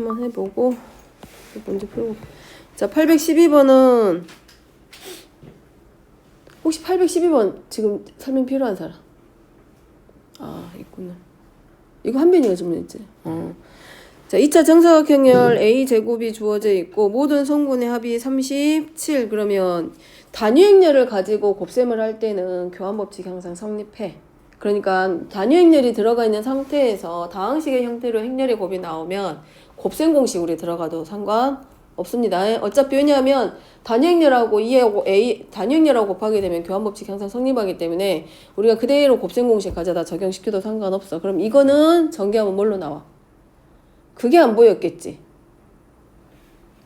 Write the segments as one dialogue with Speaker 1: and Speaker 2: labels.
Speaker 1: 한번 해보고 먼저 풀고. 자, 812번은 혹시 812번 지금 설명 필요한 사람? 아, 있구나. 이거 한빈이가 주문했지. 자, 2차 정사각형열 A제곱이 주어져 있고 모든 성분의 합이 37. 그러면 단위행렬을 가지고 곱셈을 할 때는 교환법칙 항상 성립해. 그러니까 단위행렬이 들어가 있는 상태에서 다항식의 형태로 행렬의 곱이 나오면 곱셈 공식으로 들어가도 상관없습니다. 어차피 왜냐하면 단위행렬하고 단위행렬하고 곱하게 되면 교환법칙 항상 성립하기 때문에 우리가 그대로 곱셈 공식 가져다 적용시켜도 상관없어. 그럼 이거는 전개하면 뭘로 나와? 그게 안 보였겠지.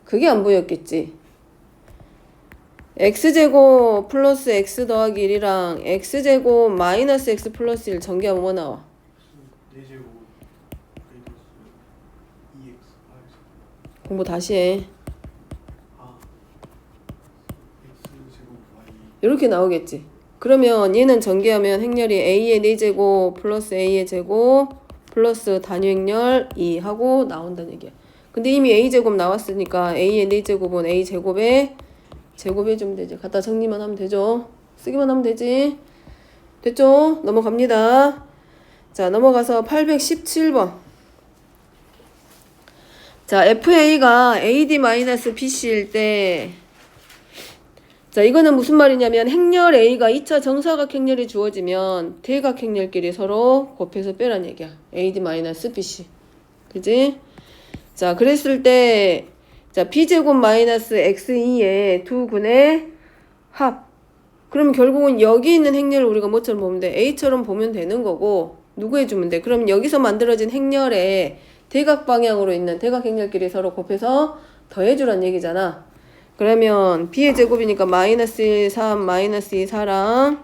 Speaker 1: 그게 안 보였겠지. x제곱 플러스 x 더하기 1이랑 x제곱 마이너스 x 플러스 1 전개하면 뭐 나와?
Speaker 2: 4제곱 플러스 2x
Speaker 1: 공부 다시 해.
Speaker 2: x제곱 y
Speaker 1: 이렇게 나오겠지. 그러면 얘는 전개하면 행렬이 a의 4제곱 플러스 a의 제곱 플러스 단위행렬 2 하고 나온다는 얘기야. 근데 이미 a제곱 나왔으니까 a의 4제곱은 a제곱에 제곱해주면 되지. 갖다 정리만 하면 되죠. 쓰기만 하면 되지. 됐죠? 넘어갑니다. 자, 넘어가서 817번. 자, FA가 AD-BC일 때, 자, 이거는 무슨 말이냐면 행렬 A가 2차 정사각행렬이 주어지면 대각행렬끼리 서로 곱해서 빼란 얘기야. AD-BC. 그지? 자, 그랬을 때, 자, B제곱 마이너스 X2의 두 근의 합. 그럼 결국은 여기 있는 행렬을 우리가 뭐처럼 보면 돼? A처럼 보면 되는 거고, 누구 해주면 돼? 그럼 여기서 만들어진 행렬에 대각 방향으로 있는 대각 행렬끼리 서로 곱해서 더해주란 얘기잖아. 그러면 B의 제곱이니까 마이너스 1, 3, 마이너스 2, 4랑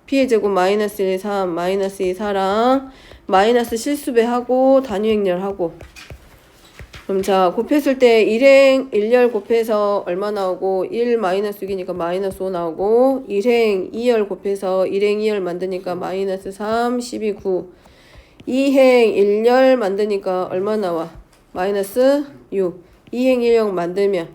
Speaker 1: B의 제곱 마이너스 1, 3, 마이너스 2, 4랑 마이너스 실수배하고 단위행렬하고. 그럼 자, 곱했을 때 1행 1열 곱해서 얼마 나오고 1 마이너스 6이니까 마이너스 5 나오고 1행 2열 곱해서 1행 2열 만드니까 마이너스 3, 12, 9 2행 1열 만드니까 얼마 나와? 마이너스 6 2행 1열 만들면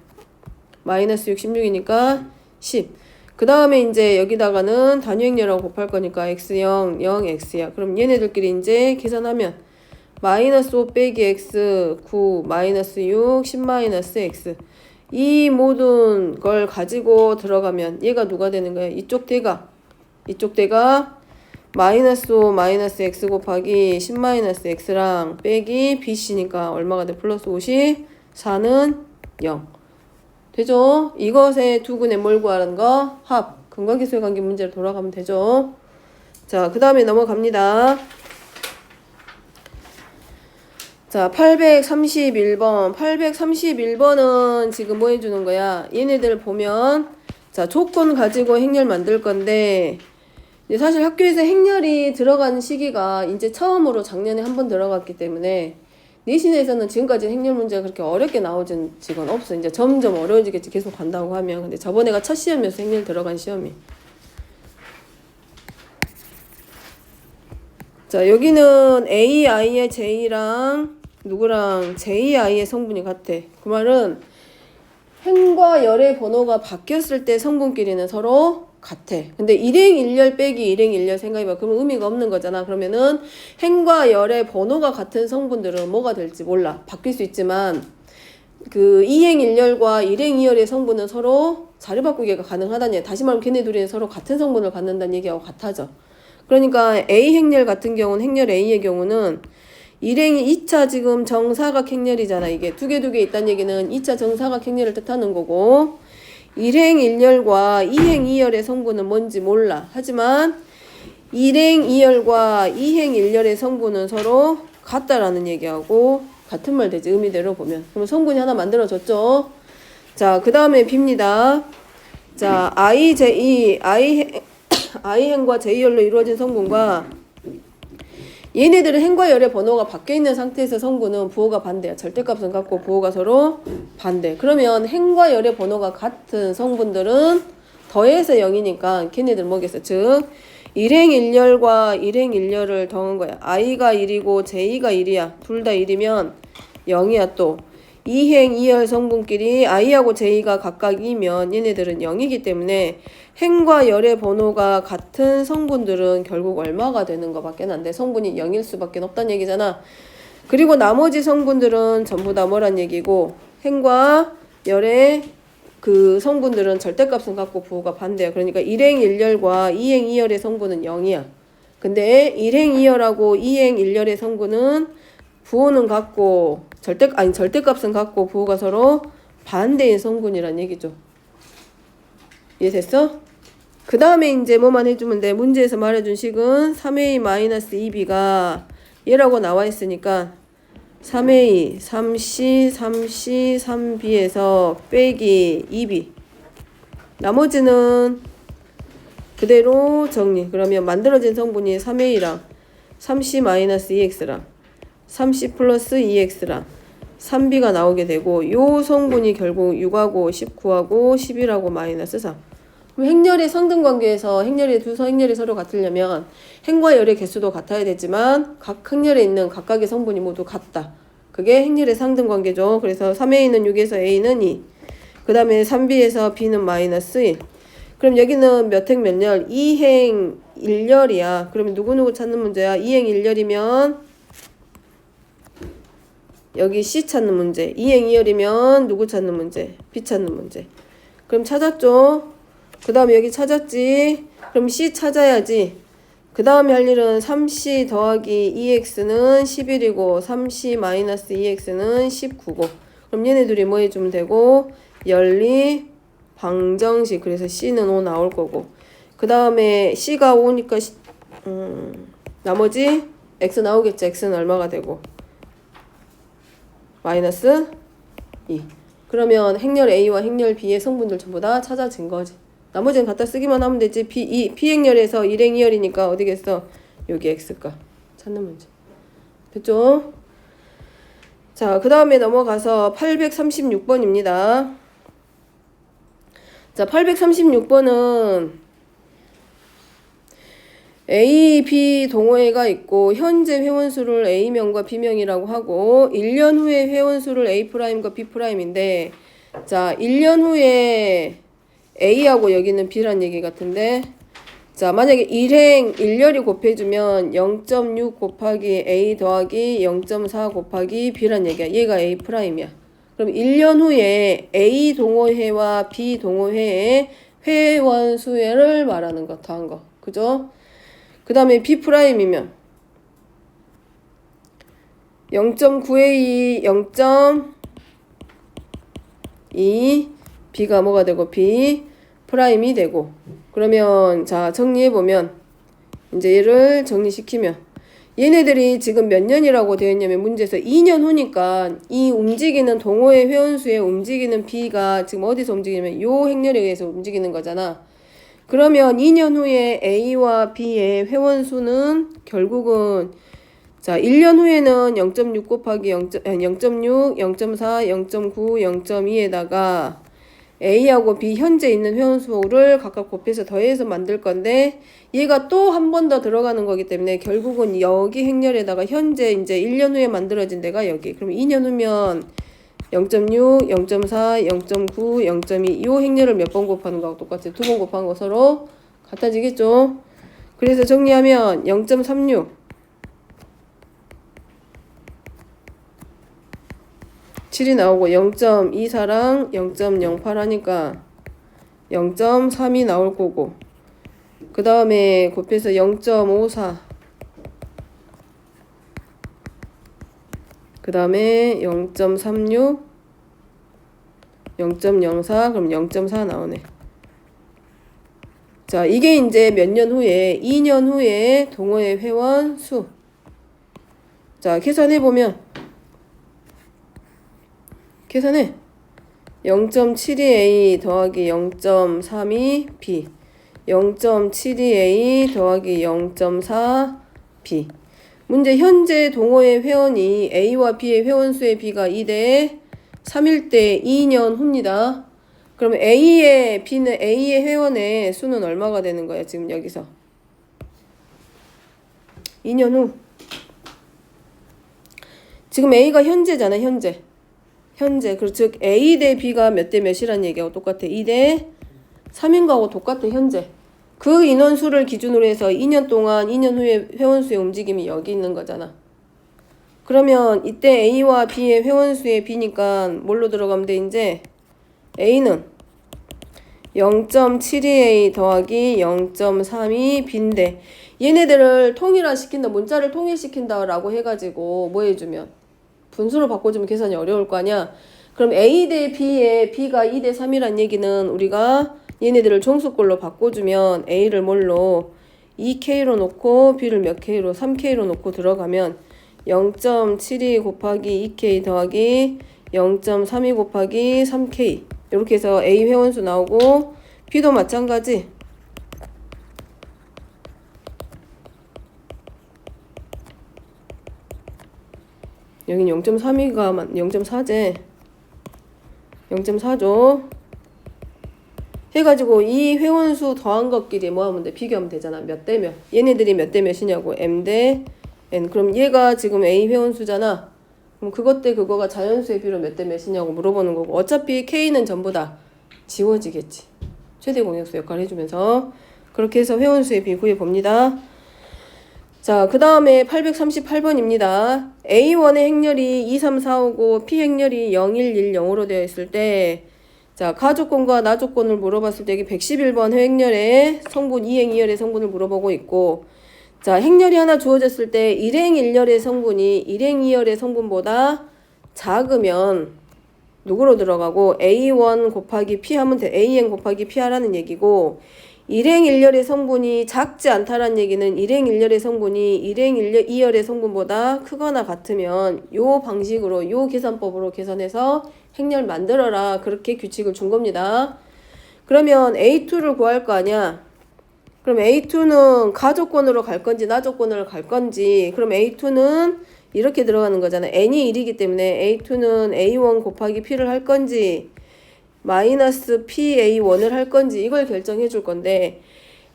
Speaker 1: 마이너스 6, 16이니까 10. 그 다음에 이제 여기다가는 단위행렬하고 곱할 거니까 x0, 0, x야. 그럼 얘네들끼리 이제 계산하면 마이너스 5 빼기 x 9 마이너스 6 10 마이너스 x 이 모든 걸 가지고 들어가면 얘가 누가 되는 거야? 이쪽 대각 마이너스 5 마이너스 x 곱하기 10 마이너스 x랑 빼기 bc니까 얼마가 돼? 플러스 50 4는 0 되죠? 이것의 두 근의 뭘 구하는 거? 합 근과계수의 관계 문제로 돌아가면 되죠? 자, 그 다음에 넘어갑니다. 자, 831번. 831번은 지금 뭐 해주는 거야? 얘네들 보면, 자, 조건 가지고 행렬 만들 건데, 이제 사실 학교에서 행렬이 들어간 시기가 이제 처음으로 작년에 한 번 들어갔기 때문에, 내신에서는 지금까지 행렬 문제가 그렇게 어렵게 나오진 지금 없어. 이제 점점 어려워지겠지. 계속 간다고 하면. 근데 저번에가 첫 시험이어서 행렬 들어간 시험이. 자, 여기는 AI의 J랑 누구랑 JI의 성분이 같아. 그 말은 행과 열의 번호가 바뀌었을 때 성분끼리는 서로 같아. 근데 일행 일열 빼기 일행 일열 생각해봐. 그러면 의미가 없는 거잖아. 그러면은 행과 열의 번호가 같은 성분들은 뭐가 될지 몰라. 바뀔 수 있지만 그 이행 일열과 일행 이열의 성분은 서로 자리 바꾸기가 가능하다니. 다시 말하면 걔네 둘이 서로 같은 성분을 갖는다는 얘기하고 같아져. 그러니까 A 행렬 같은 경우는 행렬 A의 경우는 일행이 2차 지금 정사각 행렬이잖아. 이게 두 개 있다는 얘기는 2차 정사각 행렬을 뜻하는 거고 1행 1열과 2행 2열의 성분은 뭔지 몰라. 하지만 1행 2열과 2행 1열의 성분은 서로 같다라는 얘기하고 같은 말 되지. 의미대로 보면. 그럼 성분이 하나 만들어졌죠. 자, 그 다음에 B입니다. 자, I행과 J열로 이루어진 성분과 얘네들은 행과 열의 번호가 바뀌어있는 상태에서 성분은 부호가 반대야. 절대값은 같고 부호가 서로 반대. 그러면 행과 열의 번호가 같은 성분들은 더해서 0이니까 걔네들 뭐겠어? 즉 1행 1열과 1행 1열을 더한 거야. I가 1이고 J가 1이야. 둘 다 1이면 0이야 또. 이행, 이열 성분끼리 i하고 j가 각각이면 얘네들은 0이기 때문에 행과 열의 번호가 같은 성분들은 결국 얼마가 되는 것밖에 안 돼. 성분이 0일 수밖에 없다는 얘기잖아. 그리고 나머지 성분들은 전부 다 뭐란 얘기고 행과 열의 그 성분들은 절대값은 같고 부호가 반대야. 그러니까 일행 일열과 이행 이열의 성분은 0이야. 근데 일행 이열하고 이행 일열의 성분은 부호는 같고 절대값은 같고 부호가 서로 반대인 성분이란 얘기죠. 이해됐어? 그 다음에 이제 뭐만 해주면 돼. 문제에서 말해준 식은 3a-2b가 얘라고 나와 있으니까 3a, 3c, 3c, 3b에서 빼기 2b. 나머지는 그대로 정리. 그러면 만들어진 성분이 3a랑 3c-2x랑 3c 플러스 2x랑 3b가 나오게 되고 요 성분이 결국 6하고 19하고 11하고 마이너스 3. 그럼 행렬의 상등관계에서 행렬의 두 행렬이 서로 같으려면 행과 열의 개수도 같아야 되지만 각 행렬에 있는 각각의 성분이 모두 같다. 그게 행렬의 상등관계죠. 그래서 3a는 6에서 a는 2. 그 다음에 3b에서 b는 마이너스 1. 그럼 여기는 몇 행 몇 열? 2행 1열이야. 그러면 누구누구 찾는 문제야? 2행 1열이면 여기 C 찾는 문제. 2행 2열이면 누구 찾는 문제? B 찾는 문제. 그럼 찾았죠? 그 다음에 여기 찾았지? 그럼 C 찾아야지. 그 다음에 할 일은 3C 더하기 2X는 11이고 3C 마이너스 2X는 19고 그럼 얘네 둘이 뭐 해주면 되고 연리 방정식. 그래서 C는 5 나올 거고 그 다음에 C가 5니까 나머지 X 나오겠죠. X는 얼마가 되고 마이너스 2. 그러면 행렬 A와 행렬 B의 성분들 전부 다 찾아진 거지. 나머지는 갖다 쓰기만 하면 되지. P행렬에서 1행 2열이니까 어디겠어? 여기 X가 찾는 문제. 됐죠? 자, 그 다음에 넘어가서 836번입니다. 자, 836번은 A, B 동호회가 있고 현재 회원수를 A명과 B명이라고 하고 1년 후에 회원수를 A'과 B'인데 자, 1년 후에 A하고 여기는 B란 얘기 같은데 자, 만약에 1행 1열이 곱해주면 0.6 곱하기 A 더하기 0.4 곱하기 B란 얘기야. 얘가 A'이야. 그럼 1년 후에 A 동호회와 B 동호회의 회원수를 말하는 거, 더한 거. 그죠? 그 다음에 B'이면 0.9A 0.2 B가 뭐가 되고 B'이 되고 그러면 자 정리해보면 이제 얘를 정리시키면 얘네들이 지금 몇 년이라고 되어 있냐면 문제에서 2년 후니까 이 움직이는 동호회 회원수에 움직이는 B가 지금 어디서 움직이냐면 요 행렬에 의해서 움직이는 거잖아. 그러면 2년 후에 A와 B의 회원수는 결국은 자 1년 후에는 0.6 곱하기 0.6, 0.4, 0.9, 0.2에다가 A하고 B 현재 있는 회원수를 각각 곱해서 더해서 만들 건데 얘가 또 한 번 더 들어가는 거기 때문에 결국은 여기 행렬에다가 현재 이제 1년 후에 만들어진 데가 여기. 그럼 2년 후면 0.6, 0.4, 0.9, 0.2 이 행렬을 몇 번 곱하는 거하고 똑같아요. 두 번 곱한 거 서로 같아지겠죠? 그래서 정리하면 0.36 7이 나오고 0.24랑 0.08 하니까 0.3이 나올 거고 그 다음에 곱해서 0.54 그 다음에 0.36 0.04 그럼 0.4 나오네. 자 이게 이제 몇 년 후에 2년 후에 동호회 회원 수. 자 계산해보면 계산해 0.72A 더하기 0.32B 0.72A 더하기 0.4B 문제 현재 동호회 회원이 A와 B의 회원수의 B가 2대 3일 때 2년 후입니다. 그러면 A의 B는 A의 회원의 수는 얼마가 되는 거야 지금 여기서 2년 후 지금 A가 현재잖아. 현재. 즉 A 대 B가 몇 대 몇이란 얘기하고 똑같아. 2 대 3인 거하고 똑같아. 현재. 그 인원수를 기준으로 해서 2년 동안 2년 후에 회원수의 움직임이 여기 있는 거잖아. 그러면 이때 A와 B의 회원수의 B니까 뭘로 들어가면 돼? 이제 A는 0.72A 더하기 0.32 B인데 얘네들을 통일화시킨다, 문자를 통일시킨다 라고 해가지고 뭐 해주면 분수로 바꿔주면 계산이 어려울 거 아니야. 그럼 A 대 B에 B가 2 대 3이란 얘기는 우리가 얘네들을 종수꼴로 바꿔주면 A를 뭘로 2K로 놓고 B를 몇 K로 3K로 놓고 들어가면 0.72 곱하기 2K 더하기 0.32 곱하기 3K 이렇게 해서 A 회원수 나오고 B도 마찬가지. 여긴 0.32가 0.4제 0.4죠. 해가지고 이 회원수 더한 것끼리 뭐 하면 돼? 비교하면 되잖아. 몇 대 몇. 얘네들이 몇 대 몇이냐고. M 대 N. 그럼 얘가 지금 A 회원수잖아. 그럼 그것 대 그거가 자연수의 비율 몇 대 몇이냐고 물어보는 거고. 어차피 K는 전부 다 지워지겠지. 최대 공약수 역할을 해주면서. 그렇게 해서 회원수의 비 구해봅니다. 자, 그 다음에 838번입니다. A1의 행렬이 2, 3, 4, 5고 P 행렬이 0, 1, 1, 0으로 되어 있을 때 자, 가조건과 나조건을 물어봤을 때 여기 111번 행렬의 성분, 2행 2열의 성분을 물어보고 있고 자, 행렬이 하나 주어졌을 때 1행 1열의 성분이 1행 2열의 성분보다 작으면 누구로 들어가고 A1 곱하기 P 하면 돼. AN 곱하기 P 하라는 얘기고 1행 1열의 성분이 작지 않다는 얘기는 1행 1열의 성분이 1행 2열의 성분보다 크거나 같으면 요 방식으로 요 계산법으로 계산해서 행렬 만들어라. 그렇게 규칙을 준 겁니다. 그러면 A2를 구할 거 아니야. 그럼 A2는 가조건으로 갈 건지 나조건으로 갈 건지 그럼 A2는 이렇게 들어가는 거잖아. N이 1이기 때문에 A2는 A1 곱하기 P를 할 건지 마이너스 PA1을 할 건지 이걸 결정해 줄 건데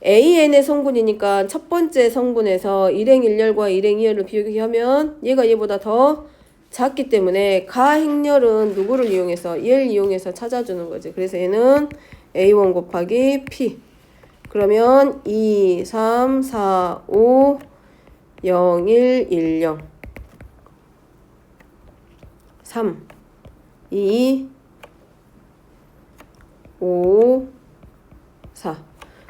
Speaker 1: AN의 성분이니까 첫 번째 성분에서 1행 1열과 1행 2열을 비교하면 얘가 얘보다 더 작기 때문에 가행렬은 누구를 이용해서 얘를 이용해서 찾아주는 거지. 그래서 얘는 A1 곱하기 P 그러면 2, 3, 4, 5, 0, 1, 1, 0 3, 2, 5, 4.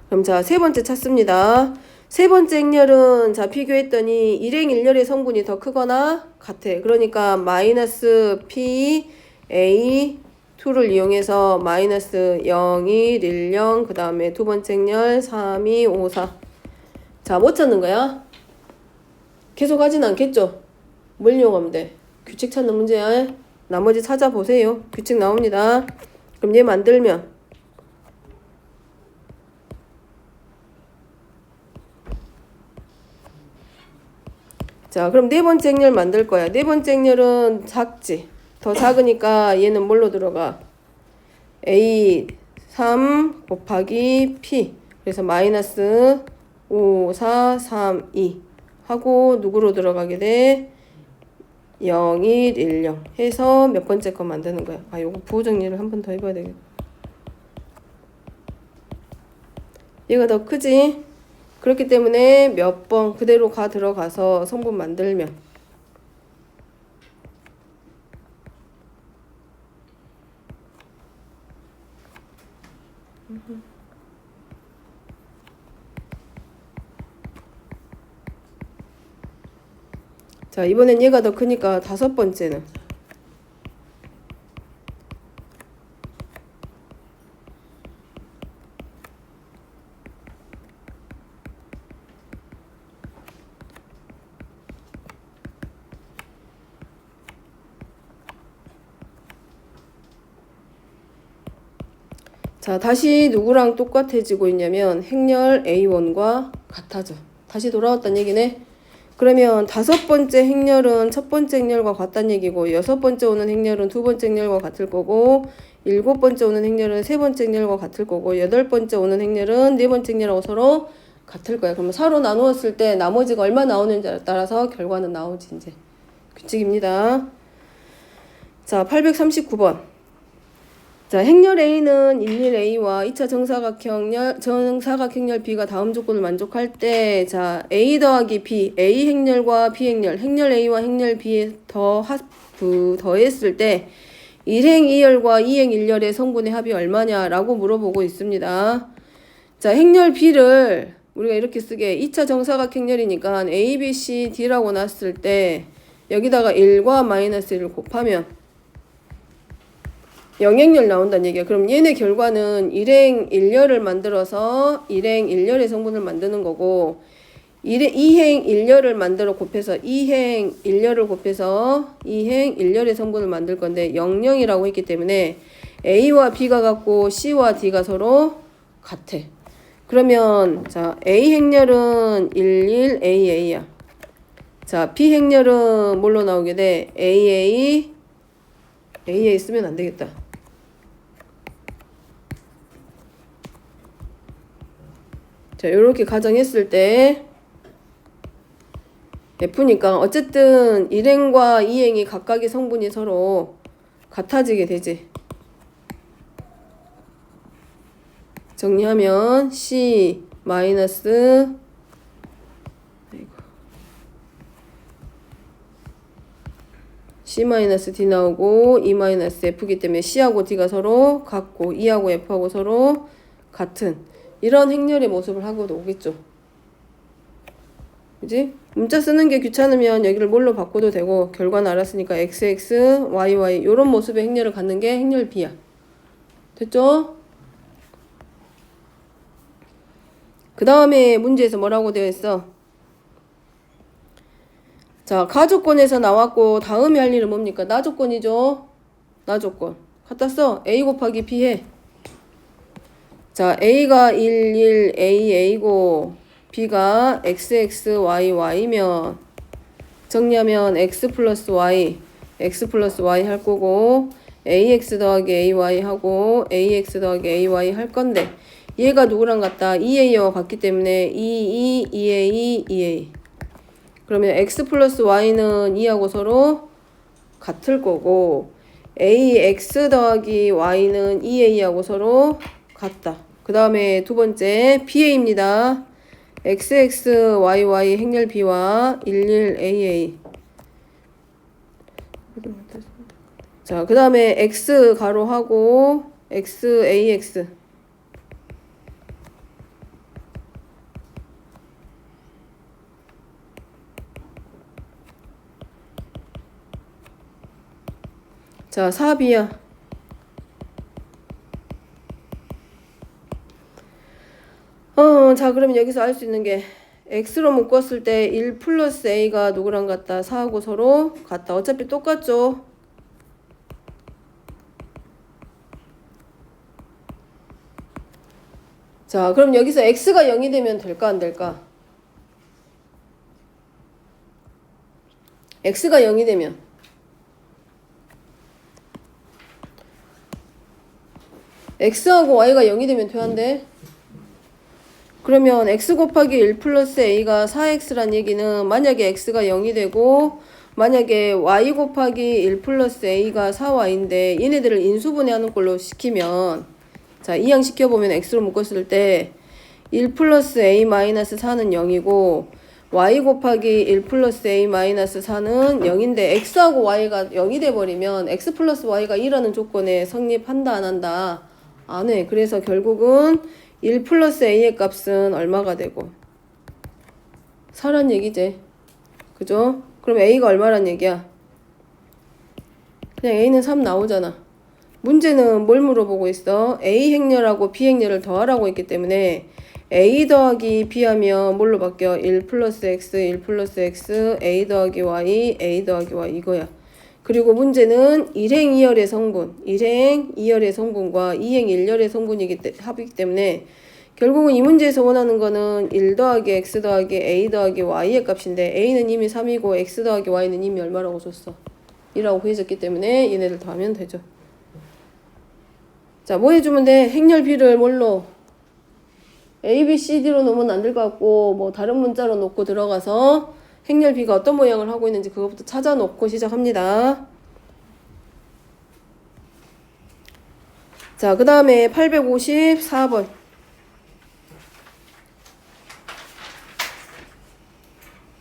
Speaker 1: 그럼 자, 세 번째 찾습니다. 세 번째 행렬은 자, 비교했더니 1행 1열의 성분이 더 크거나 같아. 그러니까 마이너스 P, A, 2를 이용해서 마이너스 0, 1, 1, 0, 그 다음에 두 번째 행렬 3, 2, 5, 4. 자, 뭐 찾는 거야? 계속 하진 않겠죠? 뭘 이용하면 돼? 규칙 찾는 문제야. 나머지 찾아보세요. 규칙 나옵니다. 그럼 얘 만들면 자, 그럼 네 번째 행렬 만들 거야. 네 번째 행렬은 작지. 더 작으니까 얘는 뭘로 들어가? A 3 곱하기 P. 그래서 마이너스 5, 4, 3, 2 하고 누구로 들어가게 돼? 0, 1, 1, 0 해서 몇 번째 거 만드는 거야. 아, 요거 부호 정리를 한 번 더 해봐야 되겠다. 얘가 더 크지? 그렇기 때문에 몇 번 그대로 들어가서 성분 만들면 자, 이번엔 얘가 더 크니까 다섯 번째는 자, 다시 누구랑 똑같아지고 있냐면 행렬 A1과 같아져. 다시 돌아왔단 얘기네. 그러면 다섯 번째 행렬은 첫 번째 행렬과 같다는 얘기고 여섯 번째 오는 행렬은 두 번째 행렬과 같을 거고 일곱 번째 오는 행렬은 세 번째 행렬과 같을 거고 여덟 번째 오는 행렬은 네 번째 행렬하고 서로 같을 거야. 그러면 4로 나누었을 때 나머지가 얼마 나오는지에 따라서 결과는 나오지 이제. 규칙입니다. 자, 839번. 자, 행렬 A는 11A와 2차 정사각형렬 B가 다음 조건을 만족할 때, 자, A 더하기 B, A 행렬과 B 행렬, 행렬 A와 행렬 B에 더했을 때, 1행 2열과 2행 1열의 성분의 합이 얼마냐라고 물어보고 있습니다. 자, 행렬 B를 우리가 이렇게 쓰게 2차 정사각형렬이니까 A, B, C, D라고 놨을 때 여기다가 1과 마이너스 1을 곱하면 영행렬 나온다는 얘기야. 그럼 얘네 결과는 1행 1열을 만들어서 1행 1열의 성분을 만드는 거고 2행 1열을 만들어 곱해서 2행 1열을 곱해서 2행 1열의 성분을 만들 건데 00이라고 했기 때문에 A와 B가 같고 C와 D가 서로 같아. 그러면 자, A 행렬은 11AA야. 자, B 행렬은 뭘로 나오게 돼? AA 쓰면 안 되겠다. 자, 요렇게 가정했을 때 F니까 어쨌든 1행과 2행이 각각의 성분이 서로 같아지게 되지. 정리하면 C 마이너스 C 마이너스 D 나오고 E 마이너스 F기 때문에 C하고 D가 서로 같고 E하고 F하고 서로 같은 이런 행렬의 모습을 하고도 오겠죠. 그지? 문자 쓰는 게 귀찮으면 여기를 뭘로 바꿔도 되고 결과는 알았으니까 XX, YY 이런 모습의 행렬을 갖는 게 행렬 B야. 됐죠? 그 다음에 문제에서 뭐라고 되어 있어? 자, 가조건에서 나왔고 다음에 할 일은 뭡니까? 나조건이죠. 나조건. 갖다 써. A 곱하기 B 해. 자, A가 11AA고 B가 XXYY면 정리하면 X 플러스 Y 할 거고 AX 더하기 AY 하고 AX 더하기 AY 할 건데 얘가 누구랑 같다? 2A와 같기 때문에 2A 그러면 X 플러스 Y는 2하고 서로 같을 거고 AX 더하기 Y는 2A하고 서로 같다. 그 다음에 두 번째 BA입니다. XXYY 행렬 B와 11AA 자, 그 다음에 X 가로하고 XAX 자, 4B야. 자, 그러면 여기서 알 수 있는 게 X로 묶었을 때 1 플러스 A가 누구랑 같다? 4하고 서로 같다. 어차피 똑같죠? 자, 그럼 여기서 X가 0이 되면 될까, 안 될까? X가 0이 되면 X하고 Y가 0이 되면 돼안돼? 그러면 X 곱하기 1 플러스 A가 4X란 얘기는 만약에 X가 0이 되고 만약에 Y 곱하기 1 플러스 A가 4Y인데 얘네들을 인수분해하는 걸로 시키면 자, 이항시켜보면 X로 묶었을 때 1 플러스 A 마이너스 4는 0이고 Y 곱하기 1 플러스 A 마이너스 4는 0인데 X하고 Y가 0이 돼버리면 X 플러스 Y가 2라는 조건에 성립한다 안 한다? 안 해. 그래서 결국은 1 플러스 A의 값은 얼마가 되고 4란 얘기지. 그죠? 그럼 A가 얼마란 얘기야? 그냥 A는 3 나오잖아. 문제는 뭘 물어보고 있어? A 행렬하고 B 행렬을 더하라고 했기 때문에 A 더하기 B 하면 뭘로 바뀌어? 1 플러스 X, 1 플러스 X, A 더하기 Y, A 더하기 Y 이거야. 그리고 문제는 1행 2열의 성분, 1행 2열의 성분과 2행 1열의 성분이기 합이기 때문에 결국은 이 문제에서 원하는 거는 1 더하기 X 더하기 A 더하기 Y의 값인데 A는 이미 3이고 X 더하기 Y는 이미 얼마라고 줬어? 2라고 구해졌기 때문에 얘네들 더하면 되죠. 자, 뭐 해주면 돼? 행렬 B를 뭘로? A, B, C, D로 놓으면 안 될 것 같고 뭐 다른 문자로 놓고 들어가서 행렬 B가 어떤 모양을 하고 있는지 그것부터 찾아놓고 시작합니다. 자, 그 다음에 854번.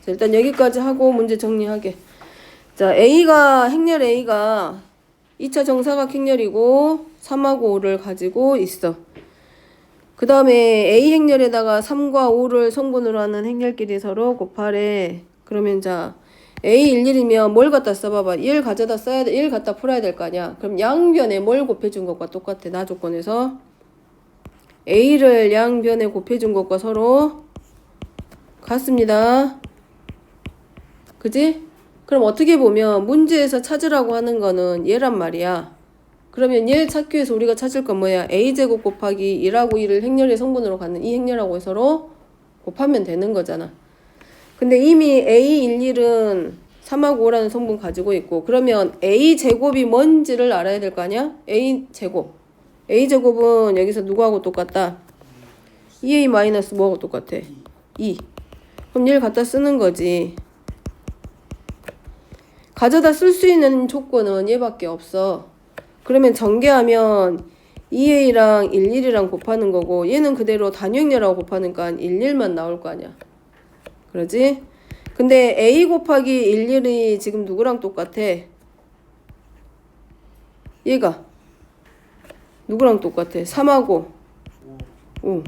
Speaker 1: 자, 일단 여기까지 하고 문제 정리하게. 자, 행렬 A가 2차 정사각 행렬이고 3하고 5를 가지고 있어. 그 다음에 A 행렬에다가 3과 5를 성분으로 하는 행렬끼리 서로 곱하래. 그러면 자, A11이면 뭘 갖다 써봐봐. 1 가져다 써야 돼. 1 갖다 풀어야 될 거 아니야. 그럼 양변에 뭘 곱해준 것과 똑같아. 나 조건에서. A를 양변에 곱해준 것과 서로 같습니다. 그지? 그럼 어떻게 보면 문제에서 찾으라고 하는 거는 얘란 말이야. 그러면 얘 찾기 위해서 우리가 찾을 건 뭐야? A제곱 곱하기 1하고 2를 행렬의 성분으로 갖는 이 행렬하고 서로 곱하면 되는 거잖아. 근데 이미 A11은 3하고 5라는 성분 가지고 있고, 그러면 A제곱이 뭔지를 알아야 될 거 아니야? A제곱. A제곱은 여기서 누구하고 똑같다? 2A 마이너스 뭐하고 똑같아? 2. 그럼 얘를 갖다 쓰는 거지. 가져다 쓸 수 있는 조건은 얘밖에 없어. 그러면 전개하면 2A랑 11이랑 곱하는 거고, 얘는 그대로 단위행렬하고 곱하니까 11만 나올 거 아니야. 그러지? 근데 A 곱하기 11이 지금 누구랑 똑같아? 얘가 누구랑 똑같아? 3하고 5.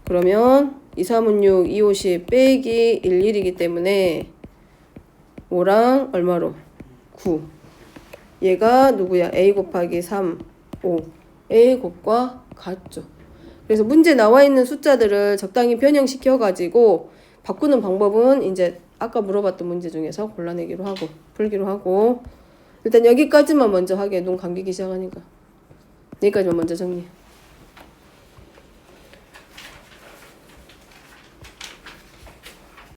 Speaker 1: 그러면 2, 3은 6, 2, 5, 10 빼기 11이기 때문에 5랑 얼마로? 9. 얘가 누구야? A 곱하기 3, 5. A 곱과 같죠. 그래서 문제 나와 있는 숫자들을 적당히 변형시켜가지고 바꾸는 방법은 이제 아까 물어봤던 문제 중에서 골라내기로 하고 풀기로 하고, 일단 여기까지만 먼저 하게. 눈 감기기 시작하니까 여기까지만 먼저 정리.